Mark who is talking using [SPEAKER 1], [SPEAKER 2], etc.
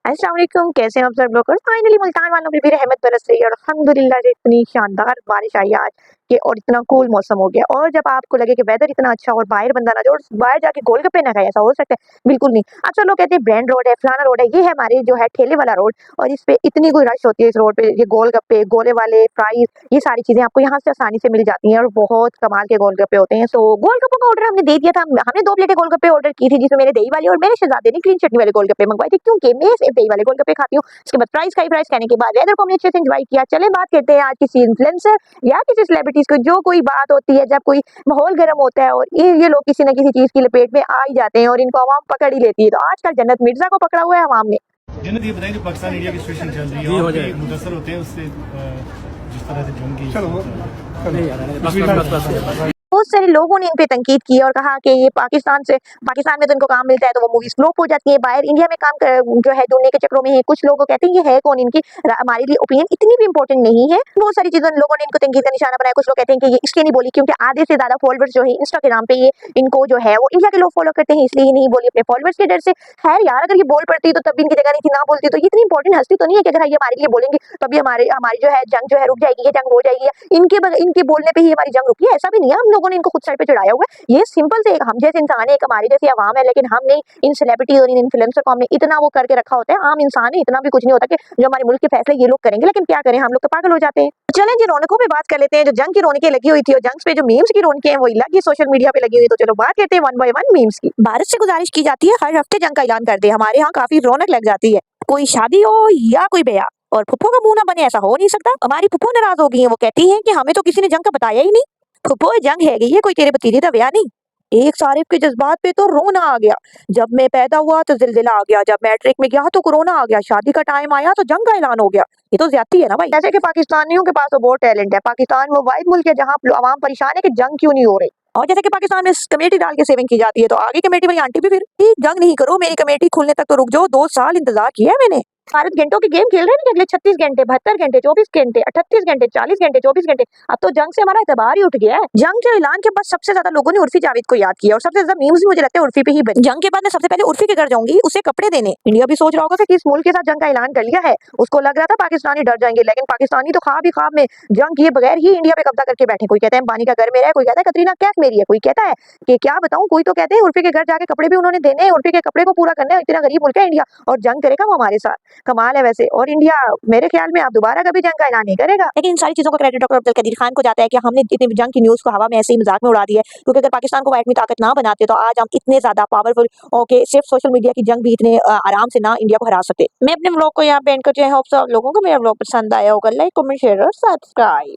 [SPEAKER 1] अस्सलाम वालेकुम, कैसे हैं आप सब लोग। और फाइनली मुल्तान वालों पे भी रहमत बरस रही है और अल्हम्दुलिल्लाह से इतनी शानदार बारिश आई आज कि और इतना कूल मौसम हो गया। और जब आपको लगे कि वेदर इतना अच्छा और बाहर बंदा ना जाए और बाहर जाके गोलगप्पे ना खाए, ऐसा हो सकता है? बिल्कुल नहीं। अक्सर लोग कहते हैं ब्रांड रोड है, फलाना रोड है, ये है हमारे जो है ठेले वाला रोड और इस पे इतनी कोई रश होती है इस रोड पे। ये गोलगप्पे, गोले वाले, फ्राइज, ये सारी चीजें आपको यहाँ से आसानी से मिल जाती हैं और बहुत कमाल के गोलगप्पे होते हैं। सो गोलगप्पे का ऑर्डर हमने दे दिया था। हमने 2 प्लेटें गोलगप्पे ऑर्डर की थी, जिसमें मैंने दही वाले और मेरे शहजादे ने ग्रीन चटनी वाले गोलगप्पे मंगवाए थे, क्योंकि मैं सिर्फ दही वाले गोलगप्पे खाती हूँ। उसके बाद प्राइस खाई, प्राइस खाने के बाद वेदर को हमने अच्छे से एंजॉय किया। चले बात करते हैं आज किसी इन्फ्लुएंसर या किसी सेलिब्रिटीज को, जो कोई बात होती है जब कोई माहौल गर्म होता है और ये लोग किसी न किसी चीज की लपेट में आ ही जाते हैं और इनको आवाम पकड़ ही लेती है। तो आजकल जन्नत मिर्जा को पकड़ा हुआ है आवाम ने।
[SPEAKER 2] जन्नत, ये बताइए जो पाकिस्तान इंडिया की सिचुएशन चल रही है, और मुतासर होते हैं उससे, जिस तरह से जंग की
[SPEAKER 1] बहुत सारे लोगों ने इन पे तनकीद की और कहा कि ये पाकिस्तान में तो इनको काम मिलता है तो वो मूवीज फ्लॉप हो जाती है, बाहर इंडिया में काम जो है ढूंढने के चक्रों में है। कुछ लोग कहते हैं ये है कौन, इनकी हमारे लिए ओपिनियन इतनी भी इंपॉर्टेंट नहीं है। बहुत सारी चीजें लोगों ने इनको तनकीद का निशाना बनाया। कुछ लोग कहते हैं कि ये इसलिए नहीं बोली क्योंकि आधे से ज्यादा फॉलोअर्स जो है इंस्टा के नाम पे ये इनको जो है वो इंडिया के लोग फॉलो करते हैं, इसलिए ही नहीं बोली अपने फॉलोअर्स के डर से। खैर यार, अगर ये बोल पड़ती तो तब भी इनकी जगह नहीं थी, ना बोलती तो ये इतनी इंपॉर्टेंट हस्ती तो नहीं है कि अगर ये हमारे लिए बोलेंगे तभी हमारी जो है जंग जो है रुक जाएगी, ये जंग हो जाएगी, इनके बोलने पे ही हमारी जंग रुकी है। ऐसा भी नहीं है, हम लोगों ने इनको खुद साइड पे चढ़ाया हुआ है। ये सिंपल से हम जैसे इंसान है, एक हमारी जैसी आवाम है, लेकिन हमने इन सेलिब्रिटी और इन इन्फ्लुएंसर को हमने इतना वो करके रखा होता है। आम इंसान है, इतना भी कुछ नहीं होता कि जो हमारे मुल्क के फैसले ये लोग करेंगे, लेकिन क्या करें, हम लोग तो पागल हो जाते हैं। चलें जी, रौनकों पे बात कर लेते हैं। जो जंग की रौनकें लगी हुई थी और जंग पे जो मीम्स की रौनकें हैं वो लगी सोशल मीडिया पे लगी हुई, तो चलो बात करते हैं वन बाय वन मीम्स की। भारत से गुजारिश की जाती है हर हफ्ते जंग का ऐलान कर दे, हमारे यहाँ काफी रौनक लग जाती है। कोई शादी हो या कोई ब्याह और फुप्पो का मुंह ना बने, ऐसा हो नहीं सकता। हमारी फुप्पो नाराज हो गई है, वो कहती है कि हमें तो किसी ने जंग का बताया ही नहीं। फुप्पो, जंग है गई है, कोई तेरे भतीजे का ब्याह नहीं। एक सारिफ के जज्बात पे तो रोना आ गया। जब मैं पैदा हुआ तो जिलजिला आ गया, जब मैट्रिक में गया तो कोरोना आ गया, शादी का टाइम आया तो जंग का ऐलान हो गया। ये तो ज्यादती है ना भाई। जैसे कि पाकिस्तानियों के पास तो बहुत टैलेंट है। पाकिस्तान वो वाहिद मुल्क है जहाँ आवाम परेशान है कि जंग क्यों नहीं हो रही। और जैसे कि पाकिस्तान में कमेटी डाल के सेविंग की जाती है, तो आगे कमेटी वाली आंटी भी फिर जंग नहीं करो, मेरी कमेटी खुलने तक तो रुक जाओ, 2 साल इंतजार किया है मैंने। भारत घंटों के गेम खेल रहे हैं अगले 36 घंटे, 72 घंटे, 24 घंटे, 38 घंटे, 40 घंटे, 24 घंटे। अब तो जंग से हमारा एतबार ही उठ गया है। जंग के ऐलान के बाद सबसे ज्यादा लोगों ने उर्फी जावेद को याद किया और सबसे ज्यादा मीम्स भी मुझे लगता है उर्फी पे ही बने। जंग के बाद मैं सबसे पहले उर्फी के घर जाऊंगी उसे कपड़े देने। इंडिया भी सोच रहा होगा कि इस मुल्क के साथ जंग का ऐलान कर लिया है, उसको लग रहा था पाकिस्तानी डर जाएंगे, लेकिन पाकिस्तानी तो ख्वाब ही ख्वाब में जंग किए बगैर ही इंडिया पे कब्जा करके बैठे। कोई कहता है अंबानी का घर मेरा है, कोई कहता है कतरीना कैफ मेरी है, कोई कहता है कि क्या बताऊं, कोई तो कहते हैं उर्फी के घर जाके कपड़े भी उन्होंने देने हैं, उर्फी के कपड़े को पूरा करना है। इतना गरीब मुल्क है इंडिया और जंग करेगा वो हमारे साथ। कमाल है वैसे। और इंडिया मेरे ख्याल में अब दोबारा कभी जंग का ऐलान नहीं करेगा। लेकिन इन सारी चीजों का क्रेडिट डॉक्टर अब्दुल कदीर खान को जाता है कि हमने इतनी जंग की न्यूज को हवा में ऐसे ही मजाक में उड़ा दिया है, क्योंकि अगर पाकिस्तान को एटमी ताकत ना बनाते तो आज हम इतने ज्यादा पावरफुल होके सिर्फ सोशल मीडिया की जंग भी इतने आराम से ना इंडिया को हरा सकते। मैं अपने व्लॉग को यहाँ पे एंड करती हूं। होप सब लोगों को मेरा व्लॉग पसंद आया होगा। लाइक, कमेंट, शेयर और सब्सक्राइब।